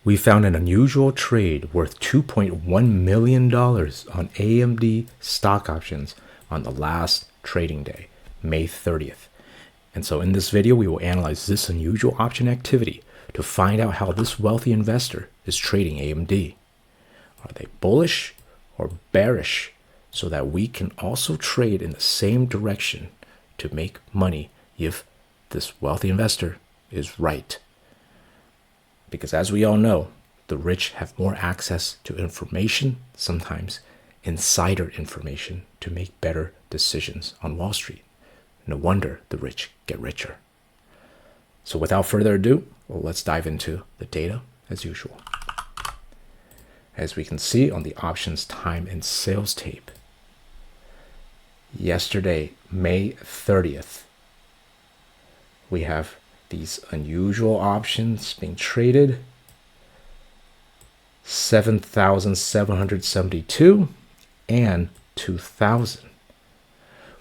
We found an unusual trade worth $2.1 million on AMD stock options on the last trading day, May 30th. And so in this video, we will analyze this unusual option activity to find out how this wealthy investor is trading AMD. Are they bullish or bearish, so that we can also trade in the same direction to make money if this wealthy investor is right? Because as we all know, the rich have more access to information, sometimes insider information, to make better decisions on Wall Street. No wonder the rich get richer. So without further ado, let's dive into the data as usual. As we can see on the options time and sales tape, yesterday, May 30th, we have these unusual options being traded, 7,772 and 2,000.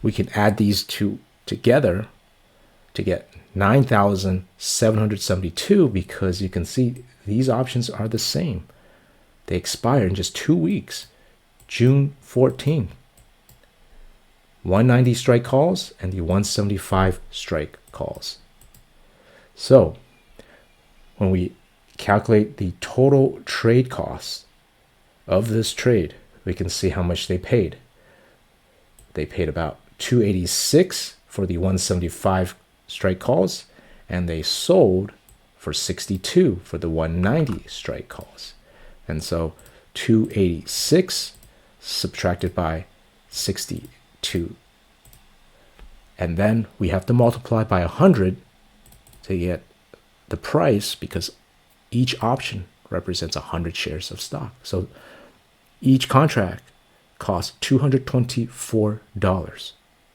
We can add these two together to get 9,772 because you can see these options are the same. They expire in just 2 weeks, June 14. 190 strike calls and the 175 strike calls. So when we calculate the total trade costs of this trade, we can see how much they paid. They paid about $286 for the 175 strike calls, and they sold for $62 for the 190 strike calls. And so 286 subtracted by 62. And then we have to multiply by 100 to get the price, because each option represents 100 shares of stock. So each contract costs $224.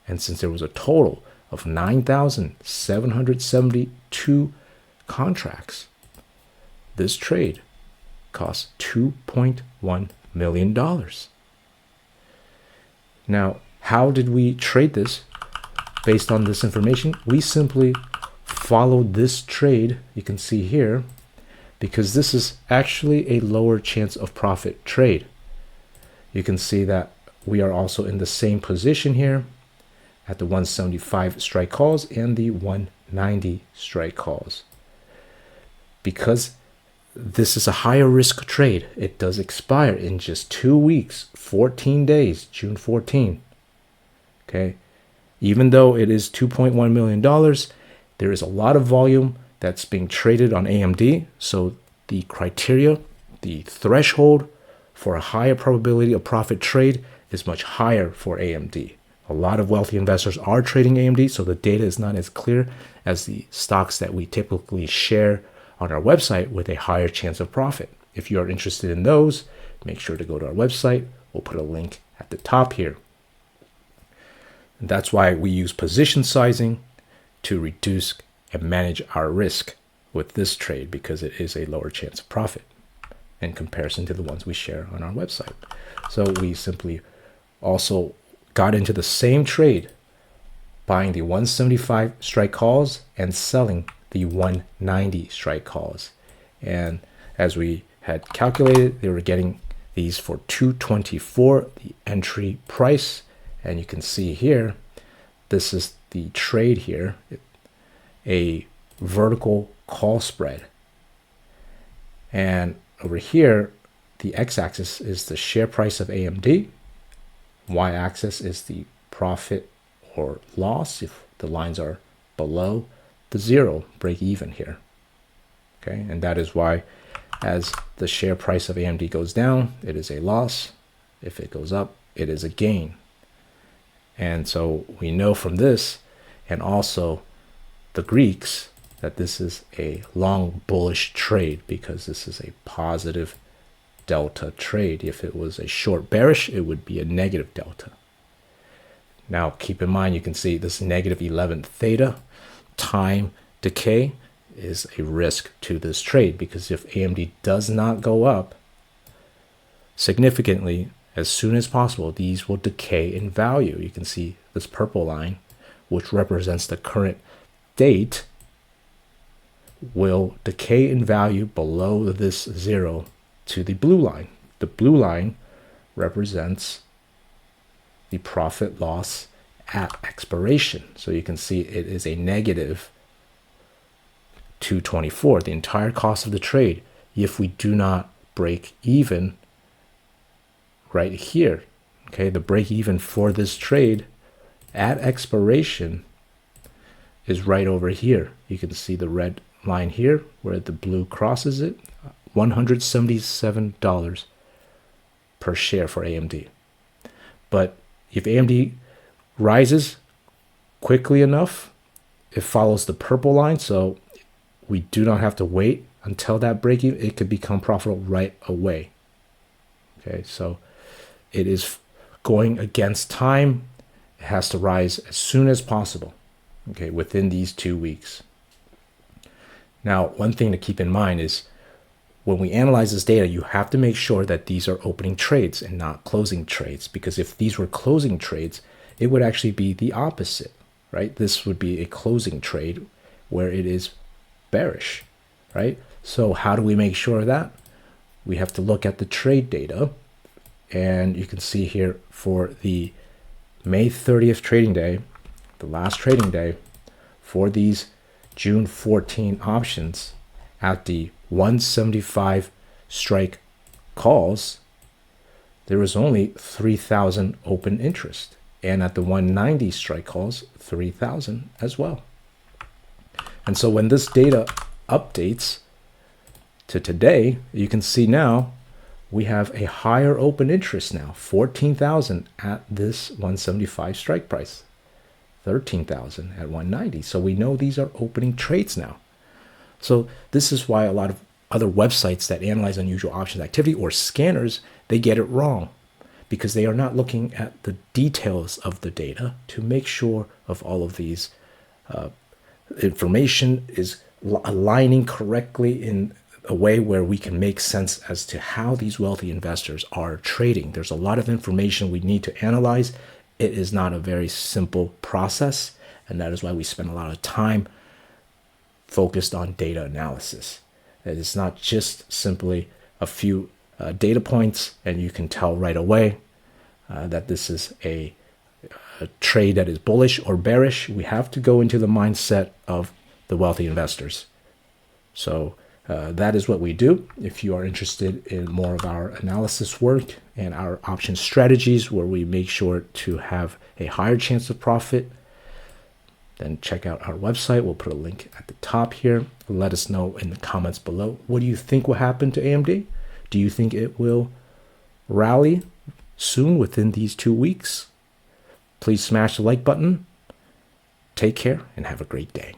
And since there was a total of 9,772 contracts, this trade cost $2.1 million. Now, how did we trade this based on this information? We simply followed this trade, you can see here, because this is actually a lower chance of profit trade. You can see that we are also in the same position here at the 175 strike calls and the 190 strike calls. Because this is a higher risk trade, it does expire in just 2 weeks, 14 days, June 14. Okay, even though it is $2.1 million, there is a lot of volume that's being traded on AMD. So the criteria, the threshold for a higher probability of profit trade is much higher for AMD. A lot of wealthy investors are trading AMD, so the data is not as clear as the stocks that we typically share on our website with a higher chance of profit. If you are interested in those, make sure to go to our website. We'll put a link at the top here. And that's why we use position sizing to reduce and manage our risk with this trade, because it is a lower chance of profit in comparison to the ones we share on our website. So we simply also got into the same trade, buying the 175 strike calls and selling the 190 strike calls. And as we had calculated, they were getting these for $224, the entry price. And you can see here, this is the trade here, a vertical call spread. And over here, the x-axis is the share price of AMD. Y-axis is the profit or loss if the lines are below the zero, break even here. Okay, and that is why as the share price of AMD goes down, it is a loss. If it goes up, it is a gain. And so we know from this, and also the Greeks, that this is a long bullish trade, because this is a positive delta trade. If it was a short bearish, it would be a negative delta. Now keep in mind, you can see this negative 11 theta time decay is a risk to this trade, because if AMD does not go up significantly as soon as possible, these will decay in value. You can see this purple line, which represents the current date, will decay in value below this 0 to the blue line. The blue line represents the profit loss at expiration. So you can see it is a negative 224, the entire cost of the trade, if we do not break even right here. Okay, the break even for this trade at expiration is right over here. You can see the red line here where the blue crosses it, $177 per share for AMD. But if AMD rises quickly enough, it follows the purple line, so we do not have to wait until that break even. It could become profitable right away. Okay, so it is going against time. It has to rise as soon as possible, okay, within these 2 weeks. Now, one thing to keep in mind is when we analyze this data, you have to make sure that these are opening trades and not closing trades, because if these were closing trades, it would actually be the opposite, right? This would be a closing trade where it is bearish, right? So how do we make sure of that? We have to look at the trade data, and you can see here for the May 30th trading day, the last trading day, for these June 14 options at the 175 strike calls, there was only 3,000 open interest, and at the 190 strike calls, 3,000 as well. And so when this data updates to today, you can see now we have a higher open interest now, 14,000 at this 175 strike price, 13,000 at 190. So we know these are opening trades now. So this is why a lot of other websites that analyze unusual options activity or scanners, they get it wrong, because they are not looking at the details of the data to make sure of all of these information is aligning correctly in a way where we can make sense as to how these wealthy investors are trading. There's a lot of information we need to analyze. It is not a very simple process, and that is why we spend a lot of time focused on data analysis. It is not just simply a few data points and you can tell right away that this is a trade that is bullish or bearish. We have to go into the mindset of the wealthy investors. So that is what we do. If you are interested in more of our analysis work and our option strategies where we make sure to have a higher chance of profit, then check out our website. We'll put a link at the top here. Let us know in the comments below. What do you think will happen to AMD? Do you think it will rally soon within these 2 weeks? Please smash the like button. Take care and have a great day.